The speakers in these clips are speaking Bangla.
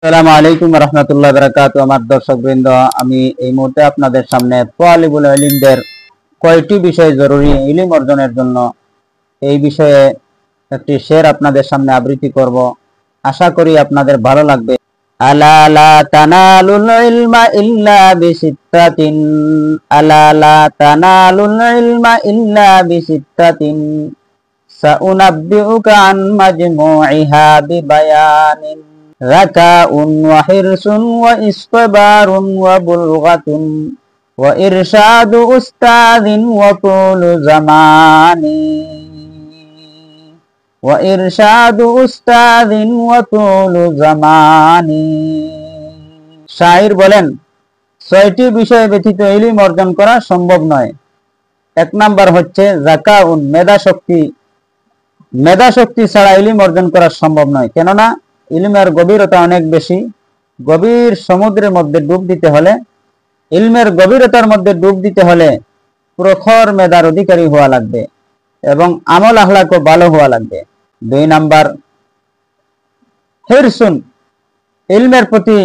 আসসালামু আলাইকুম রহমতুল্লাহ বারাকাতুহু। আমার দর্শকবৃন্দ, আমি এই মুহূর্তে আপনাদের সামনে তালিবুল ইলমদের কয়টি বিষয় জরুরি ইলম অর্জনের জন্য এই বিষয়ে একটি শের আপনাদের সামনে আবৃত্তি করব। আশা করি আপনাদের ভালো লাগবে। আলা লা তানালুল ইলমা ইল্লা বিসিত্তাতিন, আলা লা তানালুল ইলমা ইল্লা বিসিত্তাতিন, সাউনাব্বিউকা আন মাজমুইহা বিবায়ানিন। ذكاء وحرص وإصطبار وبلغة وإرشاد أستاذ وطول زمان، وإرشاد أستاذ وطول زمان। শায়র বলেন, ছয়টি বিষয় ব্যতীত ইলম অর্জন করা সম্ভব নয়। এক নাম্বার হচ্ছে যাকাউন, মেধা শক্তি ছাড়া ইলম অর্জন করা সম্ভব নয়। কেননা ইলমের গভীরতা অনেক বেশি। গভীর সমুদ্রের মধ্যে ডুব দিতে হলে, ইলমের গভীরতার মধ্যে ডুব দিতে হলে প্রখর মেধার অধিকারী হওয়া লাগবে এবং আমল আখলাকও ভালো হওয়া লাগবে। দুই নাম্বার হিরসুন, ইলমের প্রতি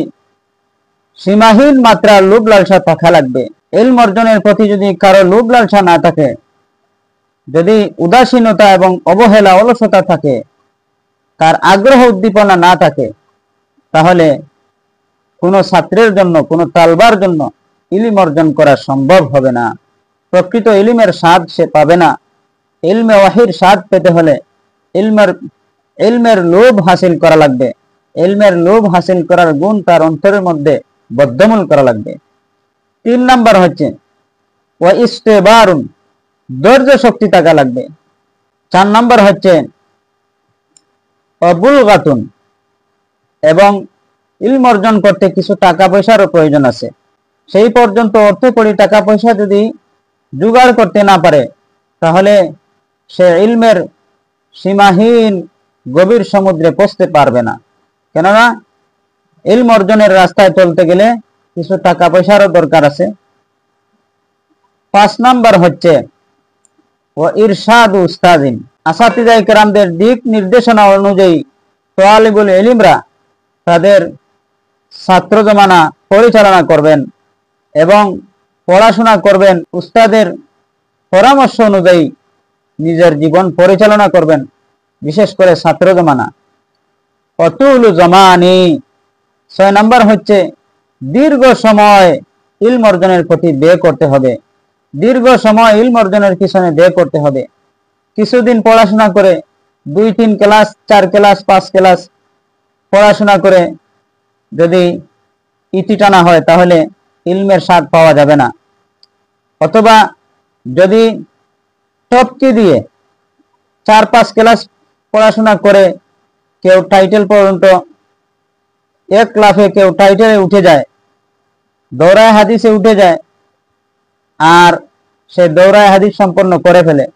সীমাহীন মাত্রার লোভ লালসা থাকা লাগবে। ইলম অর্জনের প্রতি যদি কারো লোভ লালসা না থাকে, যদি উদাসীনতা এবং অবহেলা অলসতা থাকে, তার আগ্রহ উদ্দীপনা না থাকে, তাহলে কোনো ছাত্রের জন্য, কোনো তালবার জন্য ইলম অর্জন করা সম্ভব হবে না। প্রকৃত ইলমের স্বাদ সে পাবে না। ইলমে ওয়াহির স্বাদ পেতে হলে ইলমের লোভ হাসিল করা লাগবে। ইলমের লোভ হাসিল করার গুণ তার অন্তরের মধ্যে বদ্ধমূল করা লাগবে। তিন নাম্বার হচ্ছে ওয়া ইস্তেবারুন, ধৈর্য শক্তি থাকা লাগবে। চার নাম্বার হচ্ছে অবুলগাতুন, এবং ইলম অর্জন করতে কিছু টাকা পয়সারও প্রয়োজন আছে। সেই পর্যন্ত অর্থ করি টাকা পয়সা যদি জোগাড় করতে না পারে, তাহলে সে ইলমের সীমাহীন গভীর সমুদ্রে পৌঁছতে পারবে না। কেননা ইলম অর্জনের রাস্তায় চলতে গেলে কিছু টাকা পয়সারও দরকার আছে। পাঁচ নাম্বার হচ্ছে ও ইরশাদ উস্তাদিন, আসাতিজায়ে কেরামদের দিক নির্দেশনা অনুযায়ী তালিবুল ইলমরা তাদের ছাত্র জমানা পরিচালনা করবেন এবং পড়াশোনা করবেন। উস্তাদের পরামর্শ অনুযায়ী নিজের জীবন পরিচালনা করবেন, বিশেষ করে ছাত্র জমানা। অতুল জামানি, ছয় নাম্বার হচ্ছে দীর্ঘ সময় ইলম অর্জনের প্রতি ব্যয় করতে হবে। দীর্ঘ সময় ইলম অর্জনের পিছনে ব্যয় করতে হবে। কিছুদিন পড়াশোনা করে 2-3 ক্লাস, 4 ক্লাস, 5 ক্লাস পড়াশোনা করে যদি ইতি টানা হয়, তাহলে ইলমের স্বাদ পাওয়া যাবে না। অথবা যদি টপকি দিয়ে 4-5 ক্লাস পড়াশোনা করে কেউ টাইটেল পর্যন্ত, এক লাফে কেউ টাইটেলে উঠে যায়, দৌরায় হাদিসে উঠে যায়, আর সে দৌরায় হাদিস সম্পন্ন করে ফেলে,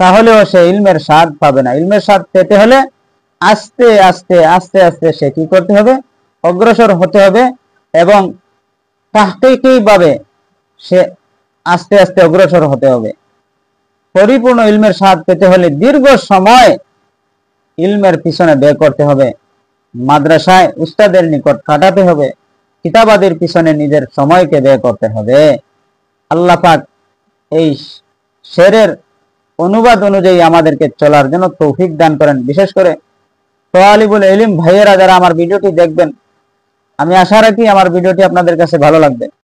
তাহলেও সে ইলমের স্বাদ পাবে না। ইলমের স্বাদ পেতে হলে আস্তে আস্তে আস্তে আস্তে সে কি করতে হবে? অগ্রসর হতে হবে এবং তাহকিকীভাবে সে আস্তে আস্তে অগ্রসর হতে হবে। পরিপূর্ণ ইলমের স্বাদ পেতে হলে দীর্ঘ সময় ইলমের পিছনে ব্যয় করতে হবে। মাদ্রাসায় উস্তাদের নিকট কাটাতে হবে। কিতাবাদের পিছনে নিজের সময়কে ব্যয় করতে হবে। আল্লাহ পাক এই শেরের অনুবাদ অনুযায়ী আমাদেরকে চলার জন্য তৌফিক দান করেন। বিশেষ করে তালিবুল ইলম ভাইয়েরা যারা আমার ভিডিওটি দেখবেন, আমি আশা রাখি আমার ভিডিওটি আপনাদের কাছে ভালো লাগবে।